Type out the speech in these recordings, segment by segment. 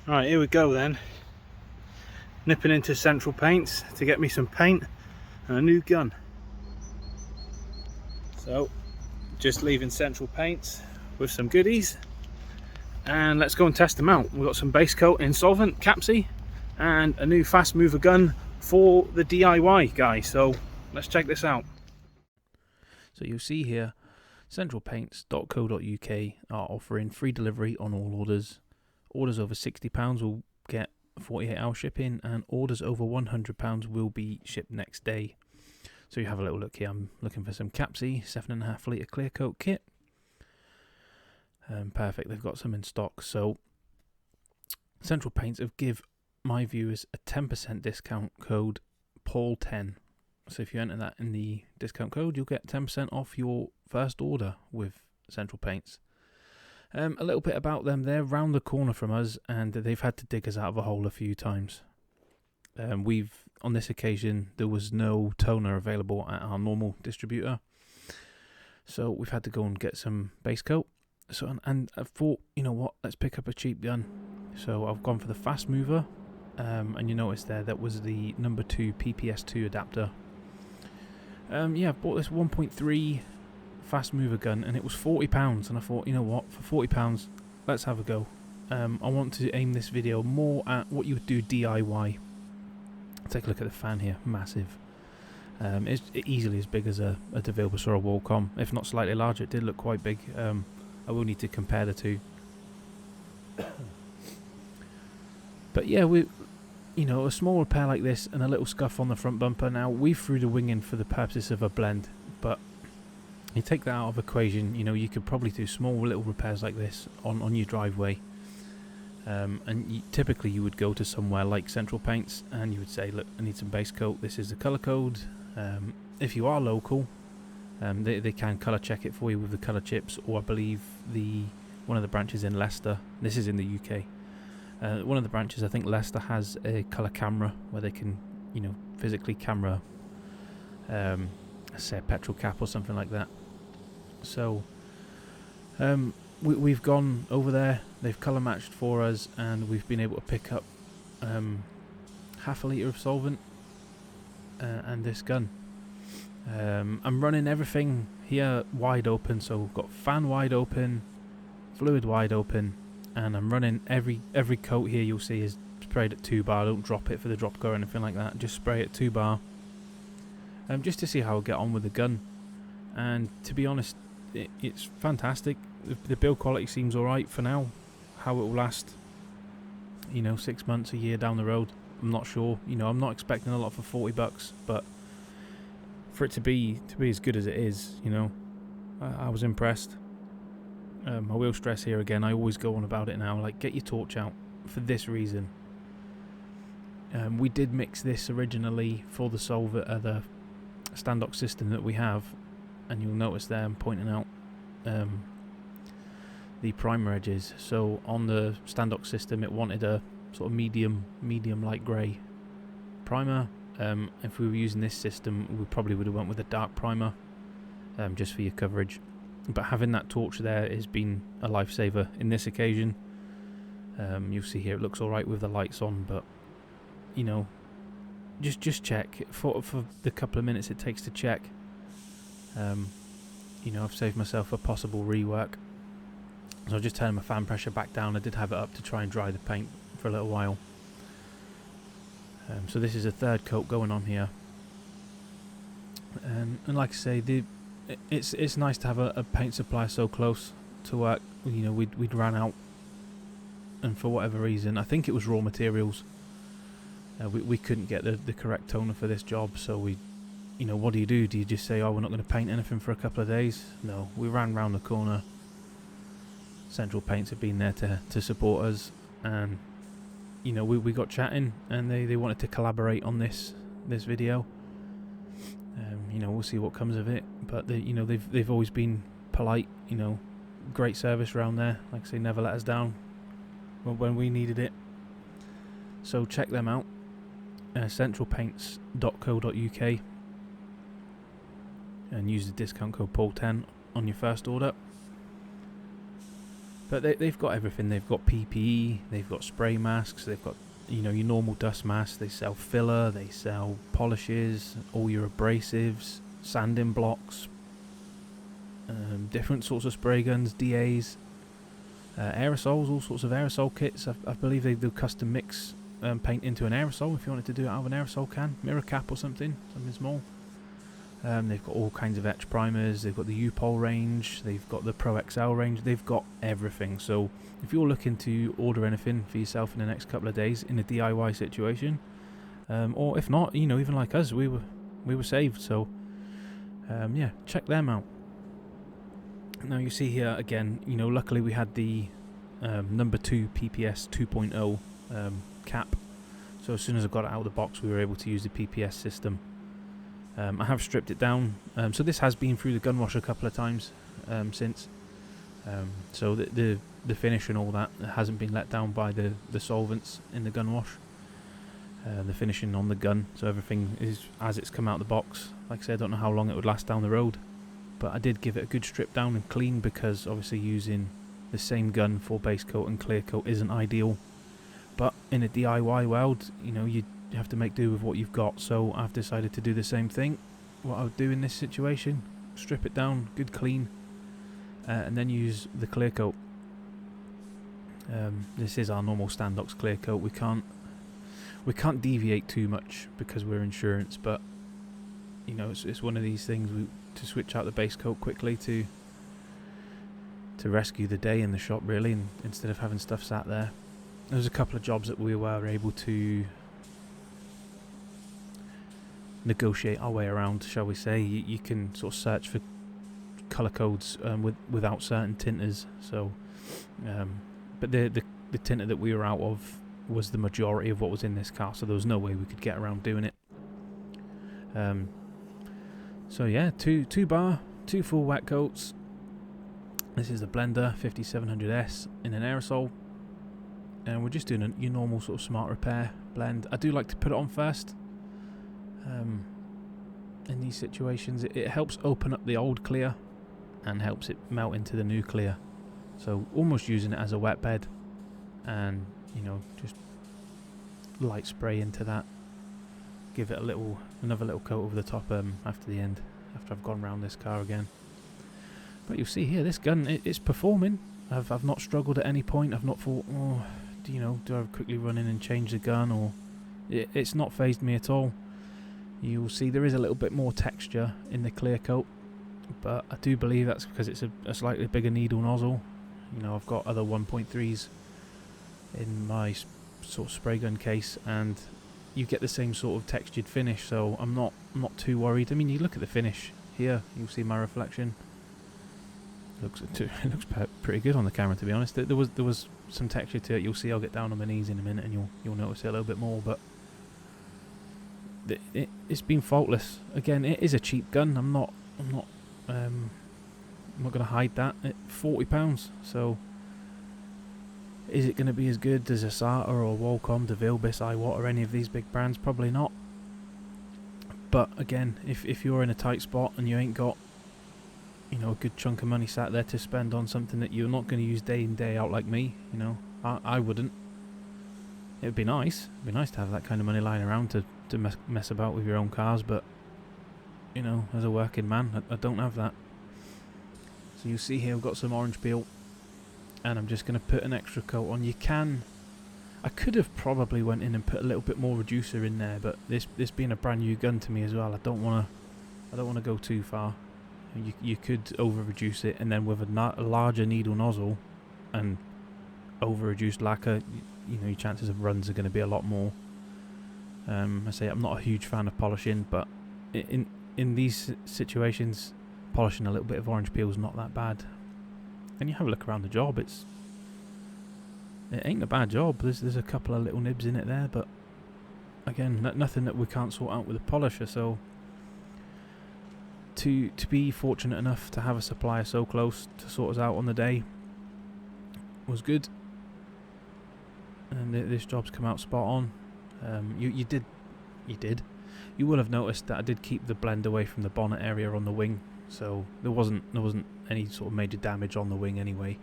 Right, here we go then. Nipping into Central Paints to get me some paint and a new gun. So, just leaving Central Paints with some goodies, and let's go and test them out. We've got some base coat in solvent, Capsy, and a new fast mover gun for the DIY guy. So let's check this out. So you'll see here, centralpaints.co.uk are offering free delivery on all orders. Orders over £60 will get 48-hour shipping, and orders over £100 will be shipped next day. So you have a little look here. I'm looking for some Capsy 7.5 litre clear coat kit. Perfect, they've got some in stock. So Central Paints have give my viewers a 10% discount code Paul10. So if you enter that in the discount code, you'll get 10% off your first order with Central Paints. A little bit about them. They're round the corner from us, and they've had to dig us out of a hole a few times. On this occasion, there was no toner available at our normal distributor, so we've had to go and get some base coat. So and I thought, you know what, let's pick up a cheap gun. So I've gone for the fast mover, and you notice there that was the number 2 PPS2 adapter. Yeah, I bought this 1.3 fast mover gun, and it was £40, and I thought, you know what, for £40 let's have a go. I want to aim this video more at what you would do DIY. Take a look at the fan here, massive. It's easily as big as a DeVilbiss or a Wacom, if not slightly larger. It did look quite big. I will need to compare the two. But yeah, a small repair like this and a little scuff on the front bumper. Now, we threw the wing in for the purposes of a blend, but you take that out of equation, you could probably do small little repairs like this on your driveway. And typically you would go to somewhere like Central Paints and you would say, look, I need some base coat, this is the colour code. If you are local, they can colour check it for you with the colour chips, or I believe one of the branches in Leicester, this is in the UK, one of the branches, I think Leicester, has a colour camera where they can physically camera say a petrol cap or something like that. So we've gone over there, they've colour matched for us, and we've been able to pick up half a litre of solvent and this gun. I'm running everything here wide open, so we've got fan wide open, fluid wide open, and I'm running every coat here you'll see is sprayed at 2 bar. Don't drop it for the drop go or anything like that, just spray at 2 bar, just to see how I get on with the gun. And to be honest, it's fantastic. The build quality seems alright for now. How it will last, 6 months, a year down the road, I'm not sure. I'm not expecting a lot for $40, but for it to be as good as it is, I was impressed. I will stress here again, I always go on about it now, like, get your torch out for this reason. We did mix this originally for the the standoff system that we have, and you'll notice there I'm pointing out the primer edges. So on the standoff system it wanted a sort of medium light grey primer. If we were using this system, we probably would have went with a dark primer, just for your coverage. But having that torch there has been a lifesaver in this occasion. You'll see here it looks alright with the lights on, but just check for the couple of minutes it takes to check. I've saved myself a possible rework. So I'll just turn my fan pressure back down. I did have it up to try and dry the paint for a little while. So this is a third coat going on here, and like I say, it's nice to have a paint supplier so close to work. We'd ran out, and for whatever reason, I think it was raw materials, we couldn't get the correct toner for this job. So we, what do you do? Do you just say, oh, we're not going to paint anything for a couple of days? No, we ran round the corner. Central Paints have been there to support us, and we got chatting, and they wanted to collaborate on this video. We'll see what comes of it, but they've always been polite. Great service around there. Like I say, never let us down when we needed it. So check them out, centralpaints.co.uk, and use the discount code Paul10 on your first order. But they've got everything. They've got PPE, they've got spray masks, they've got, you know, your normal dust masks, they sell filler, they sell polishes, all your abrasives, sanding blocks, different sorts of spray guns, DAs, aerosols, all sorts of aerosol kits. I believe they do custom mix paint into an aerosol if you wanted to do it out of an aerosol can, mirror cap or something small. They've got all kinds of etch primers, they've got the U-Pol range, they've got the Pro XL range, they've got everything. So if you're looking to order anything for yourself in the next couple of days in a DIY situation, or if not, you know, even like us, we were saved. So yeah, check them out. Now you see here again, you know, luckily we had the number 2 PPS 2.0 cap, so as soon as I got it out of the box we were able to use the PPS system. I have stripped it down, so this has been through the gun wash a couple of times since, so the finish and all that hasn't been let down by the solvents in the gun wash, the finishing on the gun, so everything is as it's come out of the box. Like I said, I don't know how long it would last down the road, but I did give it a good strip down and clean, because obviously using the same gun for base coat and clear coat isn't ideal, but in a DIY world, you know, you have to make do with what you've got. So I've decided to do the same thing, what I would do in this situation: strip it down, good clean, and then use the clear coat. This is our normal Standox clear coat. We can't deviate too much because we're insurance, but you know, it's one of these things to switch out the base coat quickly to rescue the day in the shop, really, and instead of having stuff sat there. There's a couple of jobs that we were able to negotiate our way around, shall we say. You can sort of search for colour codes without certain tinters, so but the tinter that we were out of was the majority of what was in this car, so there was no way we could get around doing it. So yeah, two bar, 2 full wet coats. This is the Blender 5700S in an aerosol, and we're just doing your normal sort of smart repair blend. I do like to put it on first. In these situations, it helps open up the old clear and helps it melt into the new clear, so almost using it as a wet bed, and you know, just light spray into that, give it another little coat over the top after the end, after I've gone round this car again. But you'll see here, this gun, it's performing. I've not struggled at any point. I've not thought, oh, do I quickly run in and change the gun, or it's not phased me at all. You'll see there is a little bit more texture in the clear coat, but I do believe that's because it's a slightly bigger needle nozzle. You know, I've got other 1.3s in my sort of spray gun case, and you get the same sort of textured finish, so I'm not too worried. I mean, you look at the finish here, you'll see my reflection. It looks pretty good on the camera, to be honest. There was some texture to it. You'll see. I'll get down on my knees in a minute, and you'll notice it a little bit more. But it's been faultless. Again, it is a cheap gun. I'm not going to hide that. £40. So is it going to be as good as a SATA or Wacom, DeVille, Biss, Iwatt, or any of these big brands? Probably not. But again, if you're in a tight spot and you ain't got, you know, a good chunk of money sat there to spend on something that you're not going to use day in, day out like me, you know, I wouldn't. It would be nice. It'd be nice to have that kind of money lying around to mess about with your own cars, but, you know, as a working man, I don't have that. So you see here, we've got some orange peel, and I'm just going to put an extra coat on. I could have probably went in and put a little bit more reducer in there, but this being a brand new gun to me as well, I don't want to go too far. You could over reduce it, and then with a larger needle nozzle and over reduced lacquer, you know, your chances of runs are going to be a lot more. I say I'm not a huge fan of polishing, but in these situations, polishing a little bit of orange peel is not that bad. And you have a look around the job, it ain't a bad job. There's a couple of little nibs in it there, but again, nothing that we can't sort out with a polisher. So to be fortunate enough to have a supplier so close to sort us out on the day was good, and this job's come out spot on. You will have noticed that I did keep the blend away from the bonnet area on the wing, so there wasn't any sort of major damage on the wing anyway.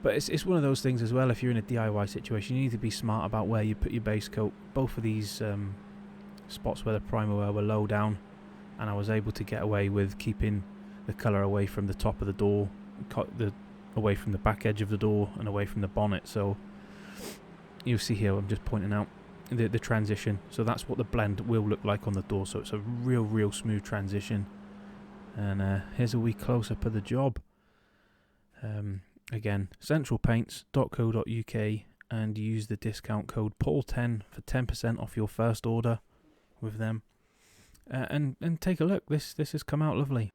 But it's one of those things as well. If you're in a DIY situation, you need to be smart about where you put your base coat. Both of these spots where the primer were low down, and I was able to get away with keeping the colour away from the top of the door, away from the back edge of the door, and away from the bonnet. So you'll see here, I'm just pointing out the transition. So that's what the blend will look like on the door. So it's a real smooth transition. And here's a wee close-up of the job. Again, centralpaints.co.uk, and use the discount code Paul10 for 10% off your first order with them. And take a look. This has come out lovely.